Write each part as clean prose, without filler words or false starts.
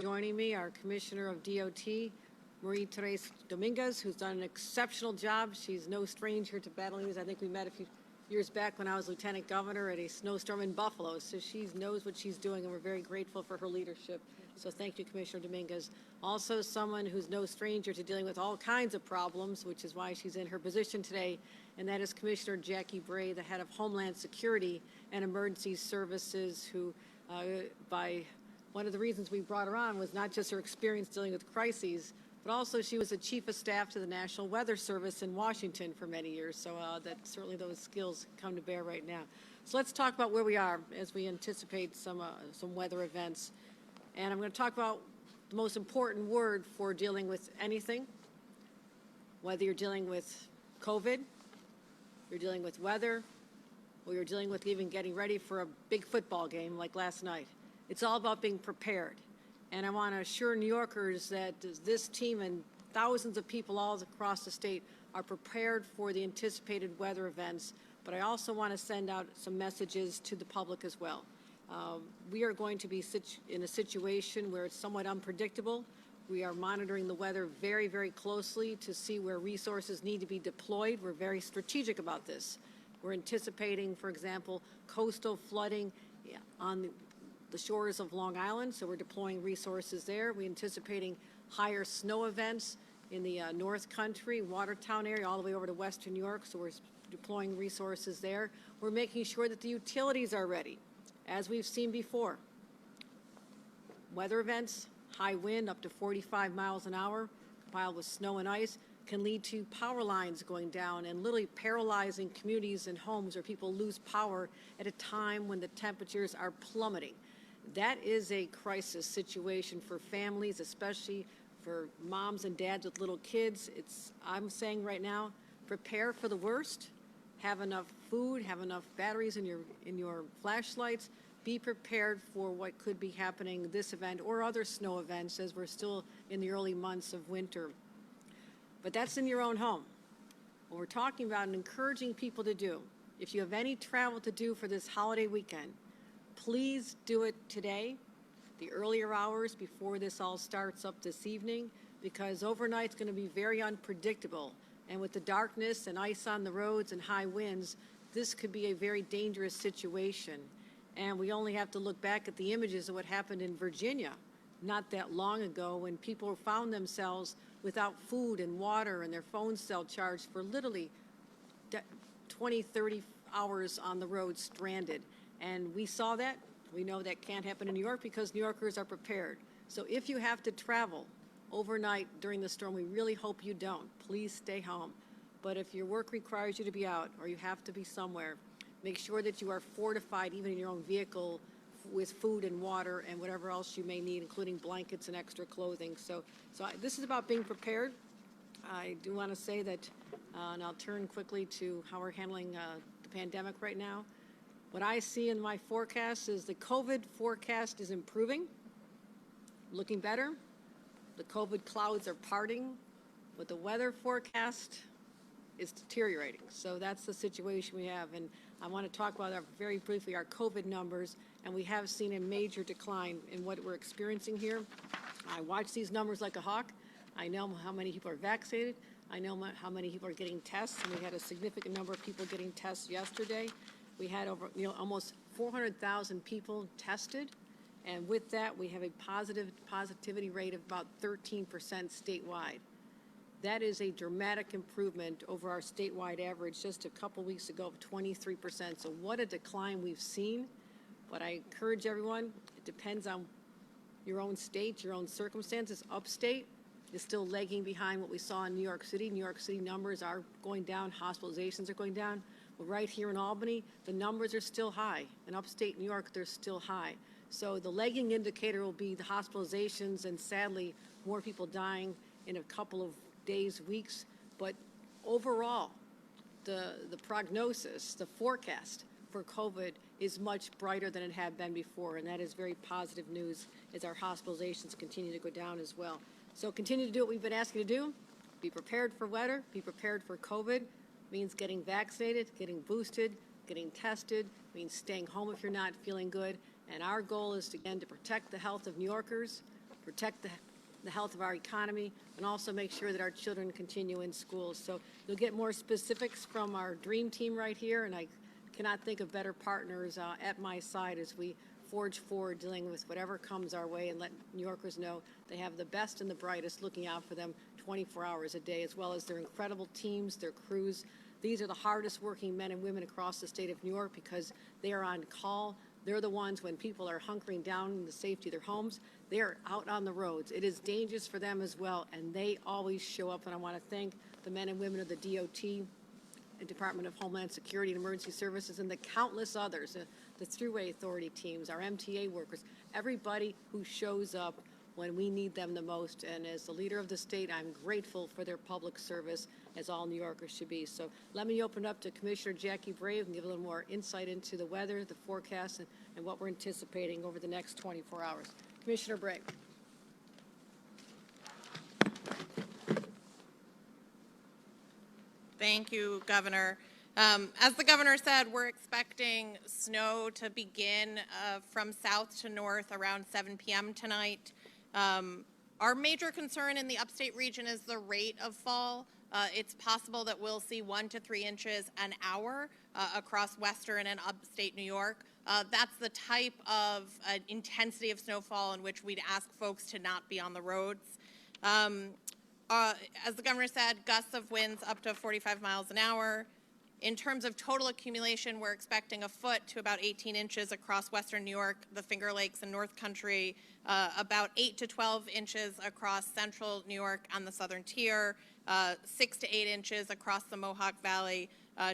joining me, our Commissioner of DOT, Marie-Therese Dominguez, who's done an exceptional job. She's no stranger to battling these. I think we met a few years back when I was Lieutenant Governor at a snowstorm in Buffalo. So she knows what she's doing, and we're very grateful for her leadership. So thank you, Commissioner Dominguez. Also someone who's no stranger to dealing with all kinds of problems, which is why she's in her position today, and that is Commissioner Jackie Bray, the head of Homeland Security and Emergency Services, who by one of the reasons we brought her on was not just her experience dealing with crises, but also she was the Chief of Staff to the National Weather Service in Washington for many years, so that certainly those skills come to bear right now. So let's talk about where we are as we anticipate some weather events. And I'm going to talk about the most important word for dealing with anything, whether you're dealing with COVID, you're dealing with weather, or you're dealing with even getting ready for a big football game like last night. It's all about being prepared. And I want to assure New Yorkers that this team and thousands of people all across the state are prepared for the anticipated weather events, but I also want to send out some messages to the public as well. We are going to be in a situation where it's somewhat unpredictable. We are monitoring the weather very, very closely to see where resources need to be deployed. We're very strategic about this. We're anticipating, for example, coastal flooding on the shores of Long Island, so we're deploying resources there. We're anticipating higher snow events in the North Country, Watertown area, all the way over to Western New York, so we're deploying resources there. We're making sure that the utilities are ready, as we've seen before. Weather events, high wind up to 45 miles an hour, combined with snow and ice, can lead to power lines going down and literally paralyzing communities and homes where people lose power at a time when the temperatures are plummeting. That is a crisis situation for families, especially for moms and dads with little kids. I'm saying right now, prepare for the worst, have enough food, have enough batteries in your flashlights, be prepared for what could be happening this event or other snow events as we're still in the early months of winter. But that's in your own home. What we're talking about and encouraging people to do, if you have any travel to do for this holiday weekend, please do it today, the earlier hours before this all starts up this evening, because overnight's going to be very unpredictable. And with the darkness and ice on the roads and high winds, this could be a very dangerous situation. And we only have to look back at the images of what happened in Virginia not that long ago when people found themselves without food and water and their phones cell charged for literally 20, 30 hours on the road stranded. And we saw that. We know that can't happen in New York because New Yorkers are prepared. So if you have to travel overnight during the storm, we really hope you don't. Please stay home. But if your work requires you to be out or you have to be somewhere, make sure that you are fortified even in your own vehicle with food and water and whatever else you may need, including blankets and extra clothing. So this is about being prepared. I do want to say that, and I'll turn quickly to how we're handling the pandemic right now. What I see in my forecast is the COVID forecast is improving, looking better. The COVID clouds are parting, but the weather forecast is deteriorating. So that's the situation we have. And I want to talk about very briefly our COVID numbers, and we have seen a major decline in what we're experiencing here. I watch these numbers like a hawk. I know how many people are vaccinated. I know how many people are getting tests, and we had a significant number of people getting tests yesterday. We had over, almost 400,000 people tested, and with that, we have a positivity rate of about 13% statewide. That is a dramatic improvement over our statewide average just a couple weeks ago of 23%. So what a decline we've seen. But I encourage everyone, it depends on your own state, your own circumstances. Upstate is still lagging behind what we saw in New York City. New York City numbers are going down, hospitalizations are going down. But right here in Albany, the numbers are still high. In upstate New York, they're still high. So the lagging indicator will be the hospitalizations and sadly more people dying in a couple of days, weeks. But overall, the prognosis, the forecast for COVID is much brighter than it had been before, and that is very positive news as our hospitalizations continue to go down as well. So continue to do what we've been asking you to do. Be prepared for weather, be prepared for COVID. Means getting vaccinated, getting boosted, getting tested, means staying home if you're not feeling good. And our goal is, again, to protect the health of New Yorkers, protect the health of our economy, and also make sure that our children continue in schools. So you'll get more specifics from our dream team right here, and I cannot think of better partners at my side as we forge forward dealing with whatever comes our way, and let New Yorkers know they have the best and the brightest looking out for them 24 hours a day, as well as their incredible teams, their crews. These are the hardest working men and women across the state of New York because they are on call. They're the ones when people are hunkering down in the safety of their homes. They're out on the roads. It is dangerous for them as well, and they always show up. And I want to thank the men and women of the DOT, the Department of Homeland Security and Emergency Services, and the countless others, the Thruway Authority teams, our MTA workers, everybody who shows up when we need them the most. And as the leader of the state, I'm grateful for their public service, as all New Yorkers should be. So let me open up to Commissioner Jackie Brave and give a little more insight into the weather, the forecast, and what we're anticipating over the next 24 hours. Commissioner Brave. Thank you, Governor. As the Governor said, we're expecting snow to begin from south to north around 7 p.m. tonight. Our major concern in the upstate region is the rate of fall. It's possible that we'll see 1 to 3 inches an hour across western and upstate New York. That's the type of intensity of snowfall in which we'd ask folks to not be on the roads. As the Governor said, gusts of winds up to 45 miles an hour. In terms of total accumulation, we're expecting a foot to about 18 inches across western New York, the Finger Lakes and North Country, about 8 to 12 inches across central New York and the southern tier, 6 to 8 inches across the Mohawk Valley,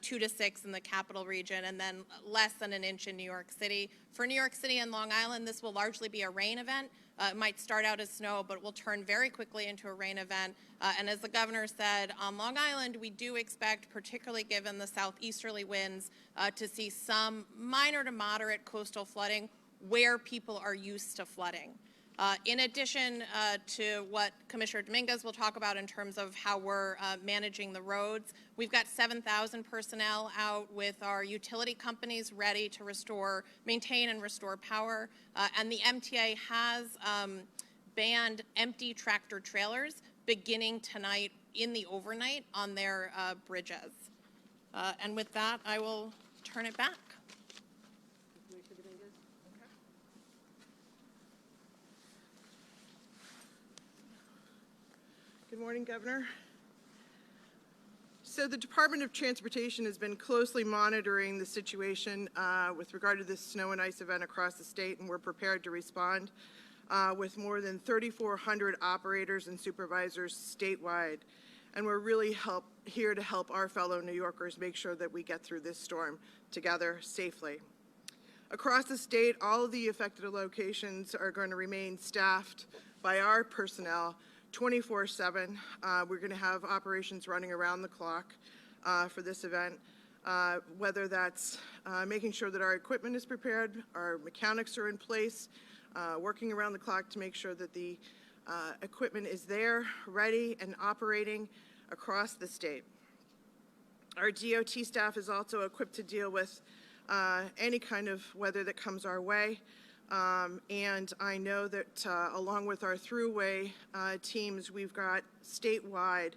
2 to 6 in the capital region, and then less than an inch in New York City. For New York City and Long Island, this will largely be a rain event. It might start out as snow, but it will turn very quickly into a rain event. And as the Governor said, on Long Island, we do expect, particularly given the southeasterly winds, to see some minor to moderate coastal flooding where people are used to flooding. In addition to what Commissioner Dominguez will talk about in terms of how we're managing the roads, we've got 7,000 personnel out with our utility companies ready to maintain and restore power. And the MTA has banned empty tractor trailers beginning tonight in the overnight on their bridges. And with that, I will turn it back. Good morning, Governor. So the Department of Transportation has been closely monitoring the situation with regard to this snow and ice event across the state, and we're prepared to respond with more than 3,400 operators and supervisors statewide. And we're really here to help our fellow New Yorkers make sure that we get through this storm together safely. Across the state, all of the affected locations are going to remain staffed by our personnel 24/7. We're going to have operations running around the clock for this event, whether that's making sure that our equipment is prepared, our mechanics are in place, working around the clock to make sure that the equipment is there, ready, and operating across the state. Our DOT staff is also equipped to deal with any kind of weather that comes our way. And I know that along with our Thruway teams, we've got statewide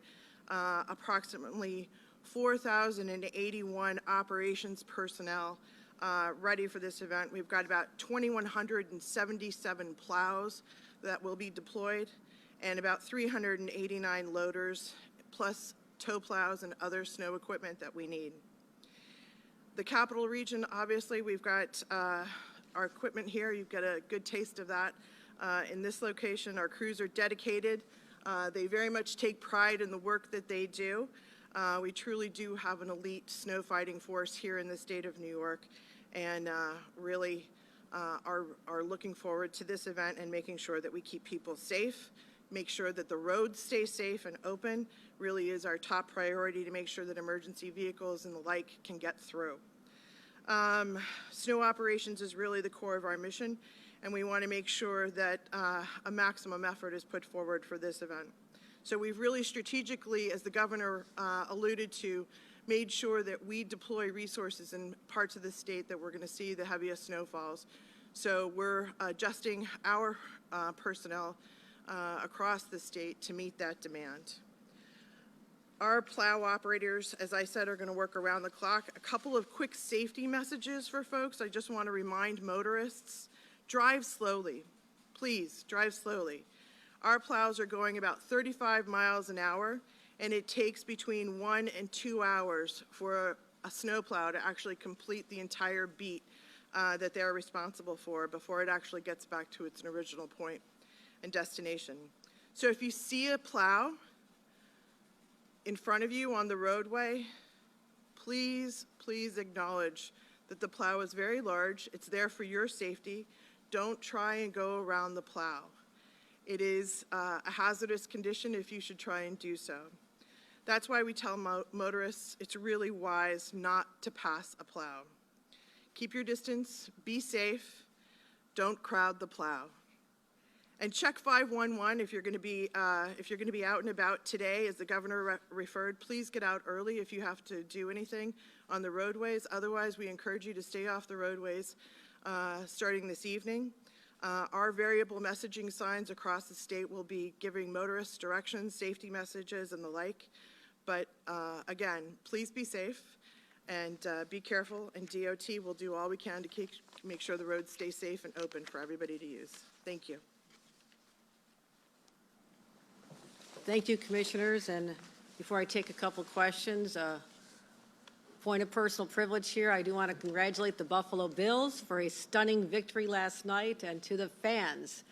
approximately 4,081 operations personnel ready for this event. We've got about 2,177 plows that will be deployed and about 389 loaders, plus tow plows and other snow equipment that we need. The capital region, obviously, we've got our equipment here. You've got a good taste of that. In this location, our crews are dedicated. They very much take pride in the work that they do. We truly do have an elite snow fighting force here in the state of New York, and really are looking forward to this event and making sure that we keep people safe, make sure that the roads stay safe and open. Really is our top priority to make sure that emergency vehicles and the like can get through. Snow operations is really the core of our mission, and we want to make sure that a maximum effort is put forward for this event. So we've really strategically, as the Governor alluded to, made sure that we deploy resources in parts of the state that we're going to see the heaviest snowfalls. So we're adjusting our personnel across the state to meet that demand. Our plow operators, as I said, are going to work around the clock. A couple of quick safety messages for folks. I just want to remind motorists, drive slowly. Please, drive slowly. Our plows are going about 35 miles an hour, and it takes between 1 and 2 hours for a snowplow to actually complete the entire beat that they're responsible for before it actually gets back to its original point and destination. So if you see a plow in front of you on the roadway, please, please acknowledge that the plow is very large. It's there for your safety. Don't try and go around the plow. It is a hazardous condition if you should try and do so. That's why we tell motorists it's really wise not to pass a plow. Keep your distance, be safe, don't crowd the plow. And check 511 if you're going to be out and about today. As the governor referred, please get out early if you have to do anything on the roadways. Otherwise, we encourage you to stay off the roadways starting this evening. Our variable messaging signs across the state will be giving motorists directions, safety messages, and the like. But again, please be safe and be careful, and DOT will do all we can to make sure the roads stay safe and open for everybody to use. Thank you. Thank you, commissioners. And before I take a couple questions, point of personal privilege here, I do want to congratulate the Buffalo Bills for a stunning victory last night, and to the fans.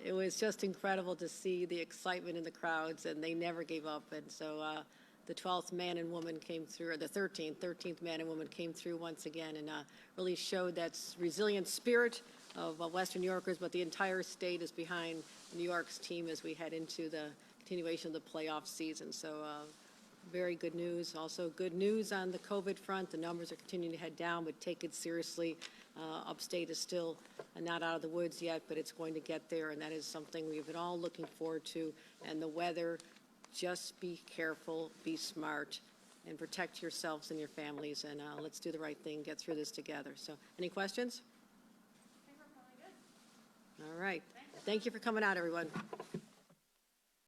It was just incredible to see the excitement in the crowds, and they never gave up. And so the 12th man and woman came through, or the 13th man and woman came through once again, and really showed that resilient spirit of Western New Yorkers, but the entire state is behind New York's team as we head into the continuation of the playoff season. So very good news. Also good news on the COVID front. The numbers are continuing to head down, but take it seriously. Upstate is still not out of the woods yet, but it's going to get there, and that is something we've been all looking forward to. And the weather, just be careful, be smart, and protect yourselves and your families, and let's do the right thing, get through this together. So any questions? I think we're probably good. All right. Thank you for coming out, everyone.